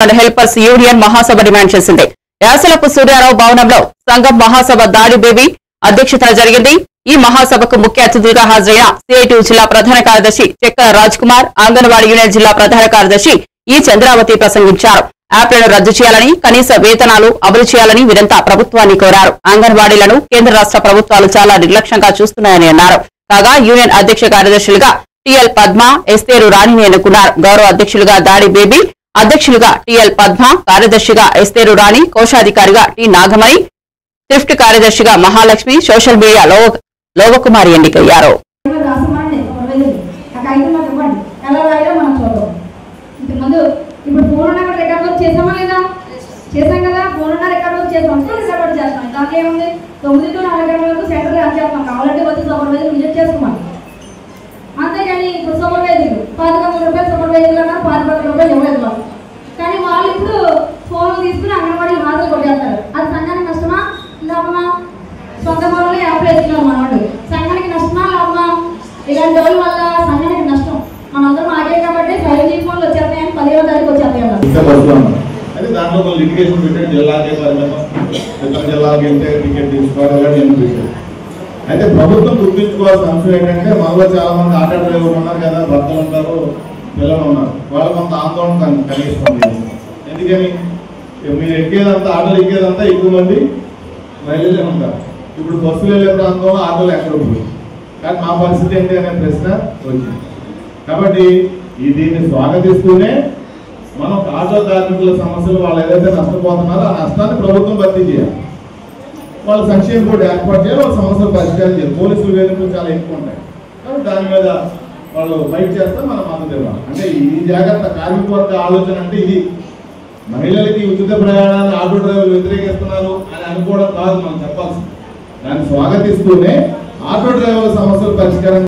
Helpers union మహాసభ demand చేసింది. యాసలపు సూర్యారావు భవనంలో సంఘం మహాసభ దాడి బేబీ అధ్యక్షతన జరిగింది. ఈ మహాసభకు ముఖ్య అతిథిగా హాజరైన సిఐటియు జిల్లా ప్రధాన కార్యదర్శి చెక్కల రాజ్ కుమార్, అంగన్వాడీ యూనియన్ జిల్లా ప్రధాన కార్యదర్శి ఈ చంద్రావతి ప్రసంగించారు. యాప్లను రద్దు చేయాలని, కనీస వేతనాలు అమలు చేయాలని వీరంతా ప్రభుత్వాన్ని కోరారు. అంగన్వాడీలను కేంద్ర రాష్ట్ర ప్రభుత్వాలు చాలా నిర్లక్ష్యంగా చూస్తున్నాయని అన్నారు. కాగా యూనియన్ అధ్యక్ష కార్యదర్శులుగా టిఎల్ పద్మ, ఎస్తేరు రాణిని ఎన్నుకున్నారు. గౌరవ అధ్యక్షులుగా దాడి బేబీ, అధ్యక్షులుగా టిఎల్ పద్మ, కార్యదర్శిగా ఎస్తేరు రాణి, కోశాధికారిగా టి నాగమణి, థ్రిఫ్ట్ కార్యదర్శిగా మహాలక్ష్మి, సోషల్ మీడియా లోవకుమారి ఎన్నికయ్యారు. అంతేగాని ఇప్పుడు సూపర్వైజర్లు 11,000 రూపాయలు సూపర్వైజర్లు అన్నారు, 11,000 రూపాయలు ఇవ్వలేదు వాళ్ళు. కానీ వాళ్ళు ఇప్పుడు ఫోన్లు తీసుకుని అంగన్వాడీ హాజరు కొట్టేస్తారు. అది సంఘానికి నష్టమా లాభమా? సొంత పనులు యాప్లు వేస్తున్నారు మనవాళ్ళు. సంఘానికి నష్టమా లాభమా? ఇలాంటి వాళ్ళ వల్ల సంఘానికి నష్టం. మనందరం ఆగే కాబట్టి 5G ఫోన్లు వచ్చేస్తాయని 15వ తారీఖు వచ్చేస్తాయి. అయితే దాంట్లో కొన్ని లిటిగేషన్ పెట్టారు. జిల్లాకే పరిమితం, ఇతర జిల్లాకి వెళ్తే టికెట్ తీసుకోవాలని పెట్టారు. అయితే ప్రభుత్వం గుర్తించుకోవాల్సిన అంశం ఏంటంటే, మనలో చాలా మంది ఆటో డ్రైవర్లు ఉన్నారు కదా, భర్తలు ఉంటారు, పిల్లలు ఉన్నారు. వాళ్ళు కొంత ఆందోళన కలిగిస్తుంది. ఎందుకని మీరు ఎక్కేదంతా, ఆటోలు ఎక్కేదంతా ఎక్కువ మంది మహిళలే ఉంటారు. ఇప్పుడు బస్సులు వెళ్ళే ప్రాంతంలో ఆటోలు ఎక్కడ పోయి, కానీ మా పరిస్థితి ఏంటి అనే ప్రశ్న వచ్చింది. కాబట్టి దీన్ని స్వాగతిస్తూనే మనం ఆటో కార్మికుల సమస్యలు, వాళ్ళు ఏదైతే నష్టపోతున్నారో ఆ నష్టాన్ని ప్రభుత్వం భర్తీ చేయాలి. వాళ్ళ సంక్షేమ బోర్డు ఏర్పాటు చేయాలి, వాళ్ళ సమస్యలు పరిష్కారం చేయాలి. పోలీసులు వేదికలు చాలా ఎక్కువ ఉంటాయి కాబట్టి దాని మీద వాళ్ళు ఫైట్ చేస్తే మనం మద్దతు ఇవ్వాలి. అంటే ఈ జాగ్రత్త కార్మిక వర్గ ఆలోచన అంటే ఇది. మహిళలకి ఉచిత ప్రయాణాన్ని ఆటో డ్రైవర్లు వ్యతిరేకిస్తున్నారు అని అనుకోవడం కాదు మనం చెప్పాల్సింది. దాన్ని స్వాగతిస్తూనే ఆటో డ్రైవర్ల సమస్యలు పరిష్కారం